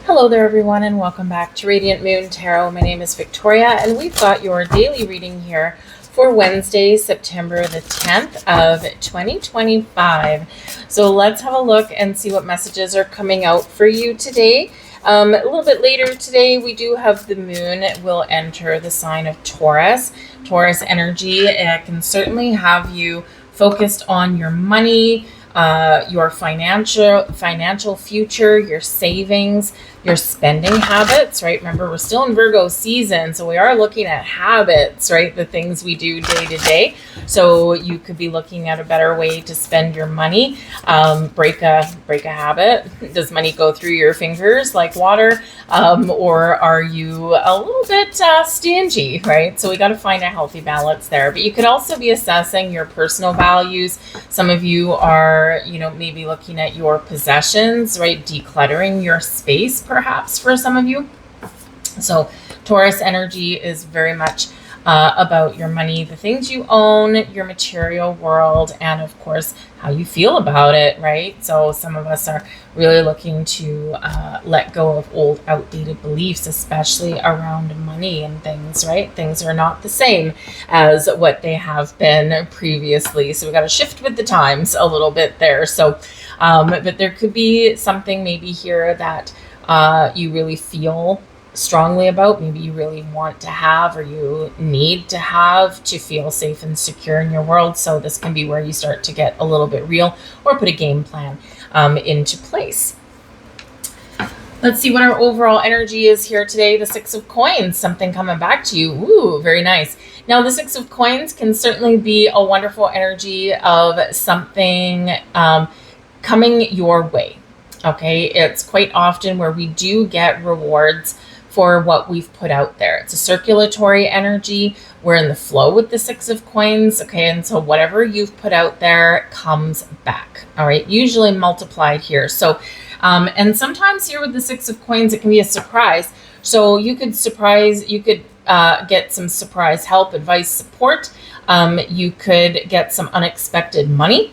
Hello there, everyone, and welcome back to Radiant Moon Tarot. My name is Victoria, and we've got your daily reading here for Wednesday, September the 10th of 2025. So let's have a look and see what messages are coming out for you today. A little bit later today, we do have the moon will enter the sign of Taurus. Taurus energy can certainly have you focused on your money, your financial future, your savings, your spending habits, right? Remember, we're still in Virgo season, so we are looking at habits, right? The things we do day to day. So you could be looking at a better way to spend your money. Break a habit. Does money go through your fingers like water, or are you a little bit stingy, right? So we got to find a healthy balance there. But you could also be assessing your personal values. Some of you are, maybe looking at your possessions, right? Decluttering your space, perhaps, for some of you. So Taurus energy is very much about your money, the things you own, your material world, and of course, how you feel about it, right? So some of us are really looking to let go of old, outdated beliefs, especially around money and things, right? Things are not the same as what they have been previously. So we got to shift with the times a little bit there. So, but there could be something maybe here that you really feel strongly about, maybe you really want to have or you need to have to feel safe and secure in your world. So this can be where you start to get a little bit real or put a game plan into place. Let's see what our overall energy is here today. The Six of Coins, something coming back to you. Ooh, very nice. Now, the Six of Coins can certainly be a wonderful energy of something coming your way. Okay, it's quite often where we do get rewards for what we've put out there. It's a circulatory energy. We're in the flow with the Six of Coins. Okay, and so whatever you've put out there comes back. All right, usually multiplied here. So, and sometimes here with the Six of Coins, it can be a surprise. So you could get some surprise help, advice, support. You could get some unexpected money.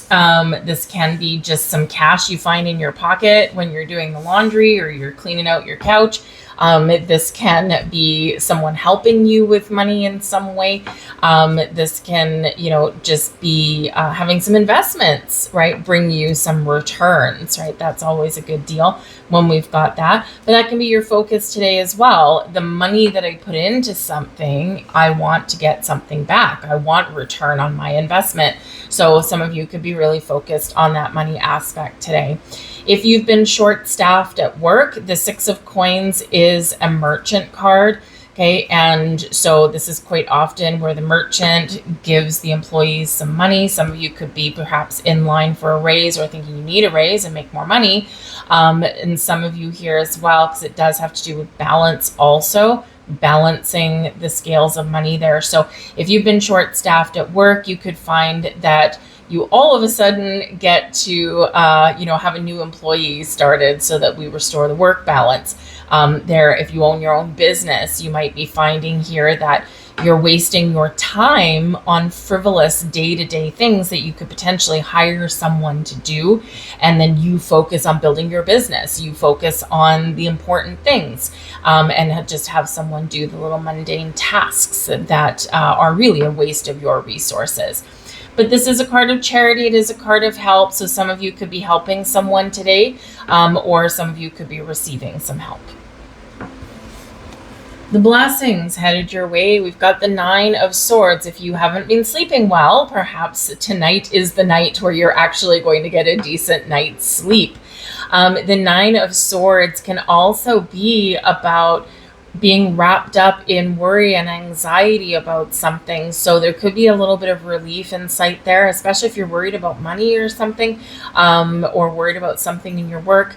This can be just some cash you find in your pocket when you're doing the laundry or you're cleaning out your couch. This can be someone helping you with money in some way. This can, just be having some investments, right? Bring you some returns, right? That's always a good deal when we've got that. But that can be your focus today as well. The money that I put into something, I want to get something back. I want return on my investment. So some of you could be really focused on that money aspect today. If you've been short-staffed at work, the Six of Coins is a merchant card. Okay, and so this is quite often where the merchant gives the employees some money. Some of you could be perhaps in line for a raise or thinking you need a raise and make more money. And some of you here as well, because it does have to do with balance also, balancing the scales of money there. So if you've been short-staffed at work, you could find that you all of a sudden get to, have a new employee started so that we restore the work balance. There, if you own your own business, you might be finding here that you're wasting your time on frivolous day-to-day things that you could potentially hire someone to do. And then you focus on building your business. You focus on the important things and just have someone do the little mundane tasks that are really a waste of your resources. But this is a card of charity. It is a card of help. So some of you could be helping someone today, or some of you could be receiving some help. The blessings headed your way. We've got the Nine of Swords. If you haven't been sleeping well, perhaps tonight is the night where you're actually going to get a decent night's sleep. The Nine of Swords can also be about being wrapped up in worry and anxiety about something. So there could be a little bit of relief in sight there, especially if you're worried about money or something, or worried about something in your work.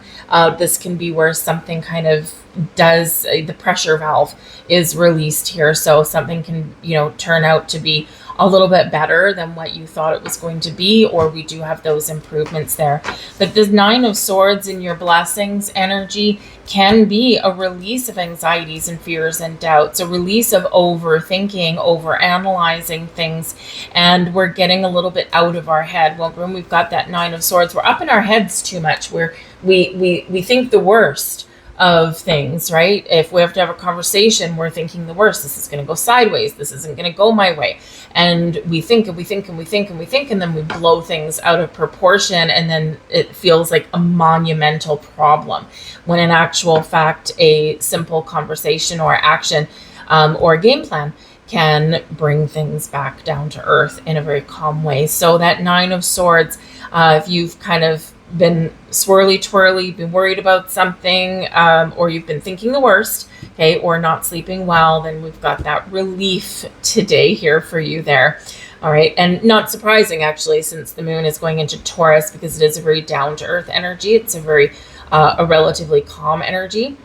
This can be where something kind of does, the pressure valve is released here. So something can, turn out to be a little bit better than what you thought it was going to be, or we do have those improvements there. But the Nine of Swords in your blessings energy can be a release of anxieties and fears and doubts, a release of overthinking, overanalyzing things, and we're getting a little bit out of our head. Well, when we've got that Nine of Swords, we're up in our heads too much, where we think the worst of things, right? If we have to have a conversation, we're thinking the worst. This is going to go sideways. This isn't going to go my way. And we think and we think and we think and we think, and then we blow things out of proportion. And then it feels like a monumental problem, when in actual fact, a simple conversation or action or a game plan can bring things back down to earth in a very calm way. So that Nine of Swords, if you've kind of been swirly twirly, been worried about something, or you've been thinking the worst, okay, or not sleeping well, then we've got that relief today here for you there. All right. And not surprising, actually, since the moon is going into Taurus, because it is a very down to earth energy. It's a very, a relatively calm energy.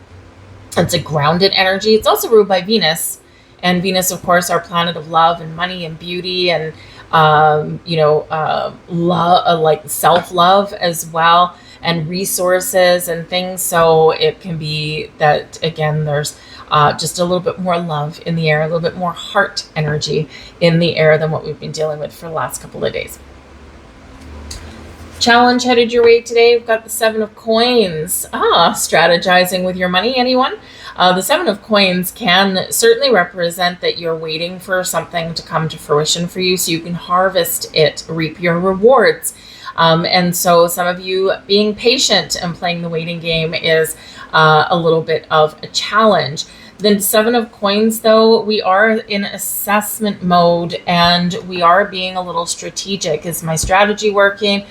It's a grounded energy. It's also ruled by Venus, and Venus, of course, our planet of love and money and beauty and love, like self-love as well, and resources and things. So it can be that, again, there's just a little bit more love in the air, a little bit more heart energy in the air than what we've been dealing with for the last couple of days. Challenge headed your way today. We've got the Seven of Coins. Strategizing with your money, anyone? The Seven of Coins can certainly represent that you're waiting for something to come to fruition for you so you can harvest it, reap your rewards. And so some of you being patient and playing the waiting game is a little bit of a challenge. The Seven of Coins, though, we are in assessment mode and we are being a little strategic. Is my strategy working?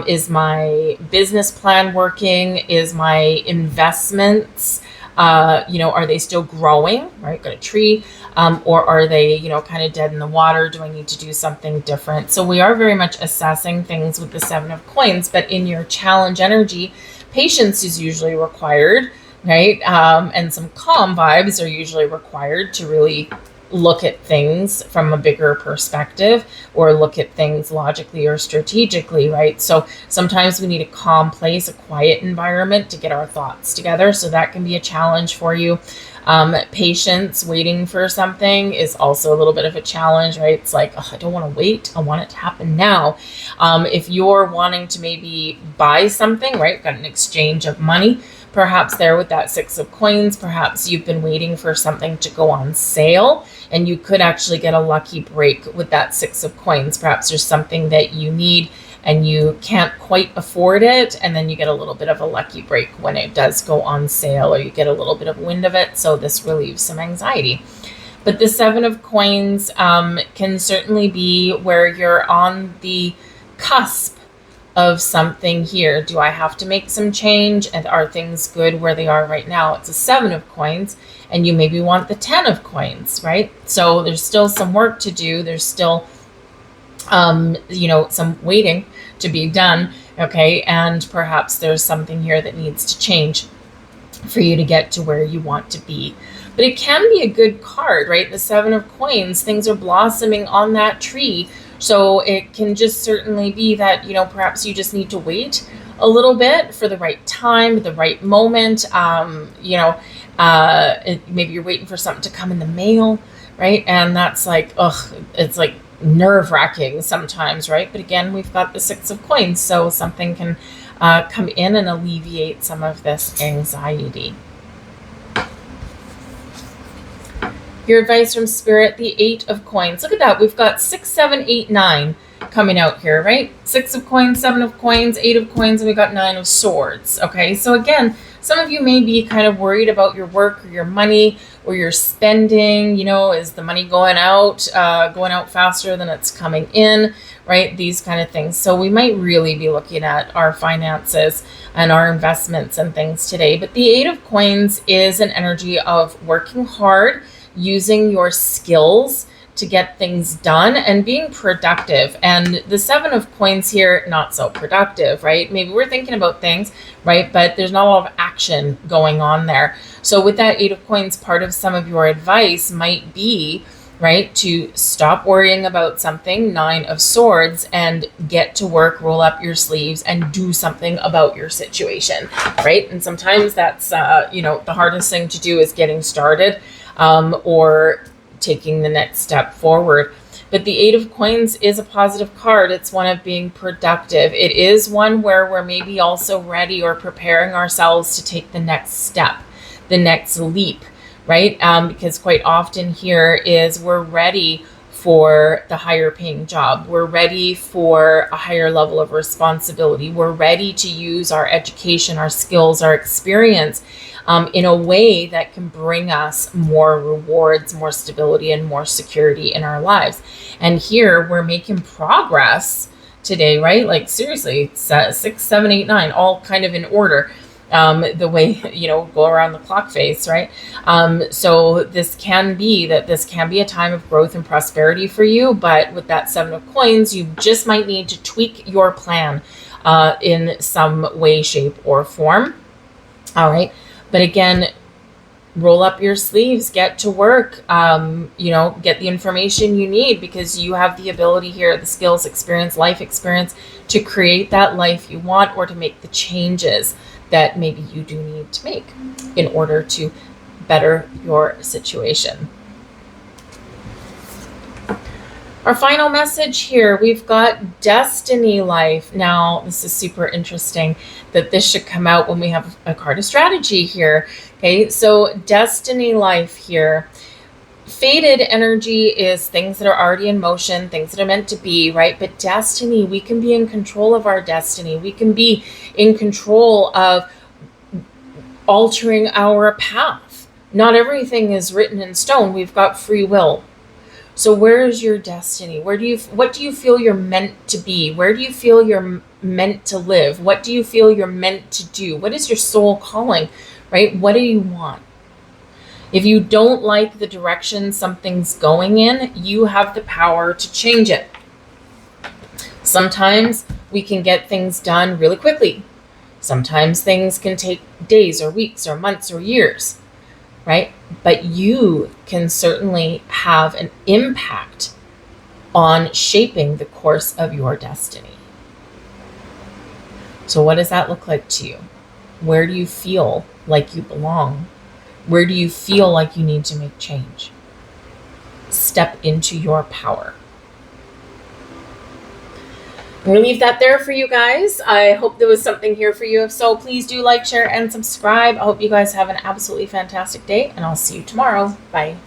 Is my business plan working? Is my investments, are they still growing, right? Got a tree, or are they, kind of dead in the water? Do I need to do something different? So we are very much assessing things with the Seven of Coins, but in your challenge energy, patience is usually required, right? And some calm vibes are usually required to really look at things from a bigger perspective, or look at things logically or strategically, right? So sometimes we need a calm place, a quiet environment to get our thoughts together. So that can be a challenge for you. Patience, waiting for something, is also a little bit of a challenge, right? It's like, I don't want to wait. I want it to happen now. If you're wanting to maybe buy something, right? Got an exchange of money, perhaps there with that Six of Coins, perhaps you've been waiting for something to go on sale, and you could actually get a lucky break with that Six of Coins. Perhaps there's something that you need and you can't quite afford it, and then you get a little bit of a lucky break when it does go on sale, or you get a little bit of wind of it. So this relieves some anxiety. But the Seven of Coins can certainly be where you're on the cusp of something here. Do I have to make some change? And are things good where they are right now? It's a Seven of Coins, and you maybe want the 10 of Coins, right? So there's still some work to do. There's still, some waiting to be done. Okay. And perhaps there's something here that needs to change for you to get to where you want to be. But it can be a good card, right? The Seven of Coins, things are blossoming on that tree. So it can just certainly be that, perhaps you just need to wait a little bit for the right time, the right moment. Maybe you're waiting for something to come in the mail, right? And that's like, it's like nerve-wracking sometimes, right? But again, we've got the Six of Coins, so something can come in and alleviate some of this anxiety. Your advice from Spirit, the Eight of Coins. Look at that. We've got 6, 7, 8, 9 coming out here, right? 6 of Coins, 7 of Coins, 8 of Coins, and we got 9 of Swords. Okay, so again, some of you may be kind of worried about your work or your money or your spending. Is the money going out faster than it's coming in, right? These kind of things. So we might really be looking at our finances and our investments and things today. But the Eight of Coins is an energy of working hard, using your skills to get things done and being productive. And the Seven of Coins here, not so productive, right? Maybe we're thinking about things, right? But there's not a lot of action going on there. So with that Eight of Coins, part of some of your advice might be, right, to stop worrying about something, 9 of Swords, and get to work, roll up your sleeves and do something about your situation, right? And sometimes that's, the hardest thing to do is getting started, or taking the next step forward. But the Eight of Coins is a positive card. It's one of being productive. It is one where we're maybe also ready or preparing ourselves to take the next step, the next leap, right? Because quite often here is we're ready for the higher paying job. We're ready for a higher level of responsibility. We're ready to use our education, our skills, our experience in a way that can bring us more rewards, more stability, and more security in our lives. And here we're making progress today, right? Like seriously, 6, 7, 8, 9, all kind of in order. The way, go around the clock face, right? So this can be a time of growth and prosperity for you, but with that Seven of Coins, you just might need to tweak your plan in some way, shape, or form. All right. But again, roll up your sleeves, get to work, get the information you need, because you have the ability here, the skills, experience, life experience to create that life you want, or to make the changes that maybe you do need to make in order to better your situation. Our final message here, we've got Destiny Life. Now, this is super interesting that this should come out when we have a card of strategy here. Okay, so Destiny Life here. Fated energy is things that are already in motion, things that are meant to be, right? But destiny, we can be in control of our destiny. We can be in control of altering our path. Not everything is written in stone. We've got free will. So where is your destiny? What do you feel you're meant to be? Where do you feel you're meant to live? What do you feel you're meant to do? What is your soul calling, right? What do you want? If you don't like the direction something's going in, you have the power to change it. Sometimes we can get things done really quickly. Sometimes things can take days or weeks or months or years, right? But you can certainly have an impact on shaping the course of your destiny. So what does that look like to you? Where do you feel like you belong? Where do you feel like you need to make change? Step into your power. I'm going to leave that there for you guys. I hope there was something here for you. If so, please do like, share, and subscribe. I hope you guys have an absolutely fantastic day, and I'll see you tomorrow. Bye.